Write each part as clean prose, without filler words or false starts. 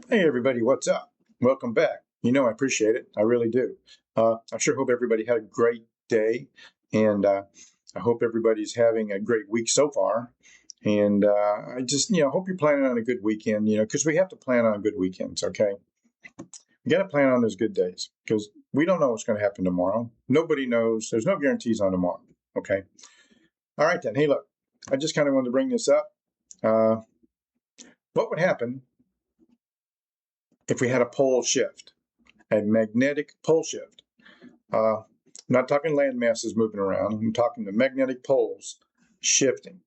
Hey everybody, what's up? Welcome back. I appreciate it. I really do. I sure hope everybody had a great day, and I hope everybody's having a great week so far. And I just, hope you're planning on a good weekend, because we have to plan on good weekends, okay? We got to plan on those good days because we don't know what's going to happen tomorrow. Nobody knows. There's no guarantees on tomorrow, okay? All right, then. Hey, look, I just kind of wanted to bring this up. What would happen if we had a pole shift, a magnetic pole shift? I'm not talking land masses moving around. I'm talking the magnetic poles shifting.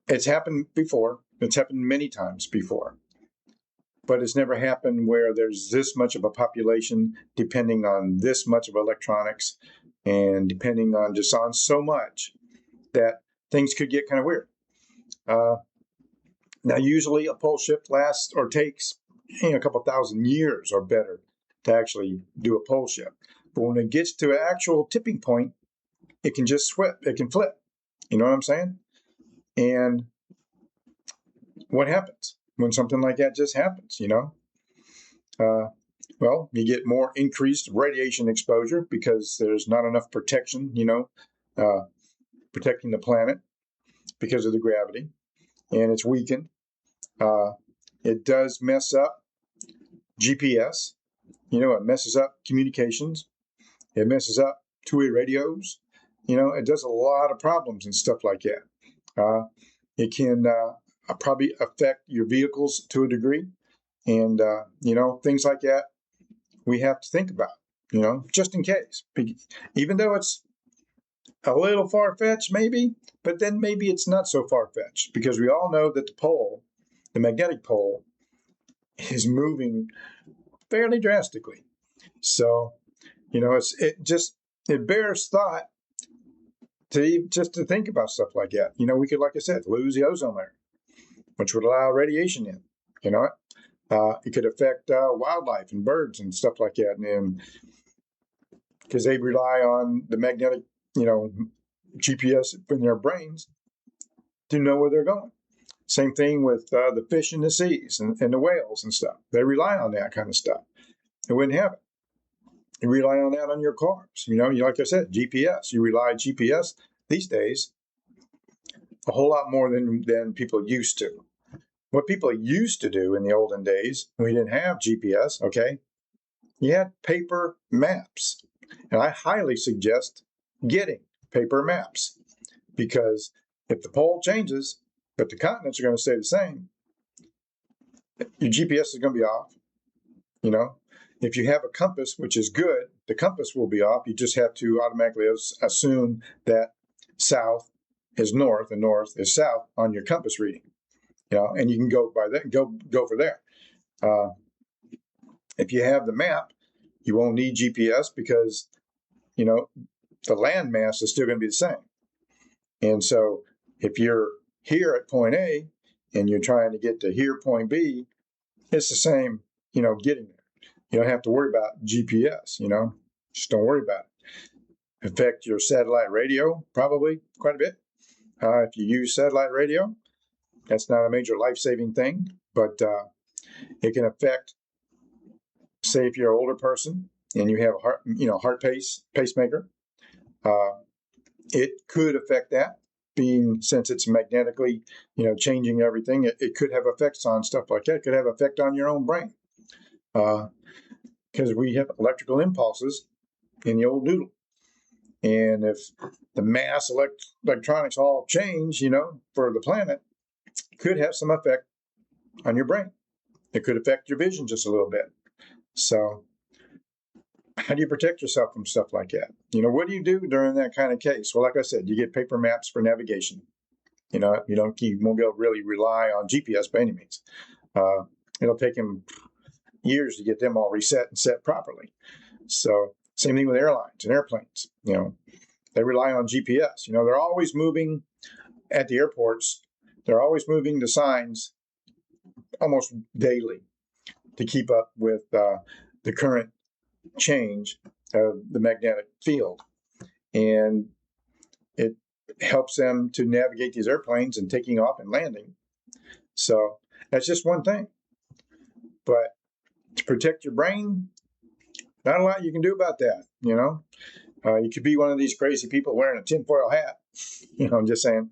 It's happened before. It's happened many times before. But it's never happened where there's this much of a population depending on this much of electronics and depending on just on so much that things could get kind of weird. Now, usually a pole shift lasts or takes a couple thousand years or better to actually do a pole shift. But when it gets to an actual tipping point, it can just flip. It can flip. You know what I'm saying? And what happens when something like that just happens, Well, you get more increased radiation exposure because there's not enough protection, protecting the planet because of the gravity, and it's weakened. It does mess up GPS. It messes up communications. It messes up two-way radios. It does a lot of problems and stuff like that. It can probably affect your vehicles to a degree. And, things like that we have to think about, just in case. Even though it's a little far-fetched, maybe, but then maybe it's not so far-fetched because we all know that the magnetic pole, is moving fairly drastically. So, it bears thought to think about stuff like that. We could, like I said, lose the ozone layer, which would allow radiation in. It could affect wildlife and birds and stuff like that, and because they rely on the magnetic, GPS in their brains to know where they're going. Same thing with the fish in the seas and the whales and stuff. They rely on that kind of stuff. They wouldn't have it. You rely on that on your cars. Like I said, GPS. You rely on GPS these days a whole lot more than people used to. What people used to do in the olden days, when we didn't have GPS, okay, you had paper maps. And I highly suggest getting paper maps because if the pole changes, but the continents are going to stay the same, your GPS is going to be off. If you have a compass, which is good, the compass will be off. You just have to automatically assume that south is north and north is south on your compass reading. And you can go by that, go for there. If you have the map, you won't need GPS because, the land mass is still going to be the same. And so if you're here at point A and you're trying to get to here, point B, it's the same, getting there. You don't have to worry about GPS, just don't worry about it. Affect your satellite radio, probably quite a bit. If you use satellite radio, that's not a major life-saving thing, but it can affect, say, if you're an older person and you have a heart pacemaker, it could affect that. Since it's magnetically, changing everything, it could have effects on stuff like that. It could have effect on your own brain because we have electrical impulses in the old noodle. And if the mass electronics all change, for the planet, it could have some effect on your brain. It could affect your vision just a little bit. So how do you protect yourself from stuff like that? What do you do during that kind of case? Well, like I said, you get paper maps for navigation. You won't be able to really rely on GPS by any means. It'll take them years to get them all reset and set properly. So same thing with airlines and airplanes. They rely on GPS. They're always moving at the airports. They're always moving the signs almost daily to keep up with the current change of the magnetic field. And it helps them to navigate these airplanes and taking off and landing. So that's just one thing. But to protect your brain, not a lot you can do about that, you know. You could be one of these crazy people wearing a tinfoil hat. I'm just saying.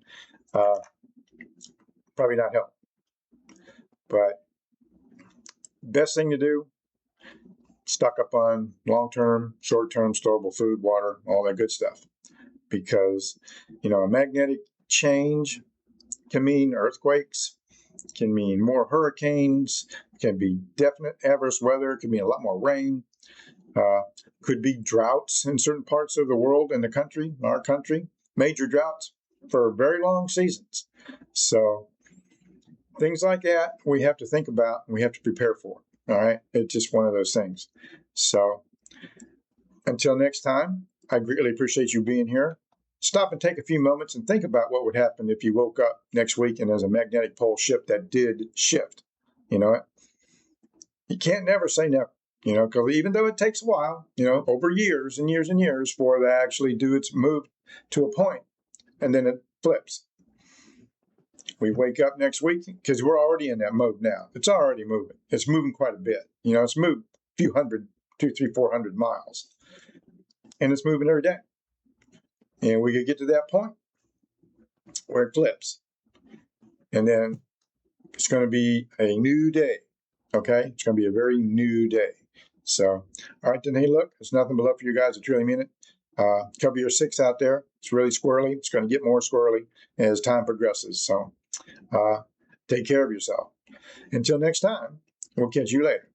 Probably not help. But best thing to do, stock up on long-term, short-term storable food, water, all that good stuff. Because, a magnetic change can mean earthquakes, can mean more hurricanes, can be definite adverse weather, can mean a lot more rain, could be droughts in certain parts of the world and the country, our country, major droughts for very long seasons. So things like that we have to think about and we have to prepare for. All right. It's just one of those things. So until next time, I greatly appreciate you being here. Stop and take a few moments and think about what would happen if you woke up next week and there's a magnetic pole shift that did shift. You can't never say never, because even though it takes a while, over years and years and years for it to actually do its move to a point, and then it flips. We wake up next week because we're already in that mode now. It's already moving. It's moving quite a bit. It's moved a few hundred, 200, 300, 400 miles. And it's moving every day. And we could get to that point where it flips. And then it's going to be a new day. Okay? It's going to be a very new day. So, all right, then, hey, look, there's nothing but love for you guys. I truly mean it. Cover your 6 out there. It's really squirrely. It's going to get more squirrely as time progresses. So take care of yourself. Until next time, we'll catch you later.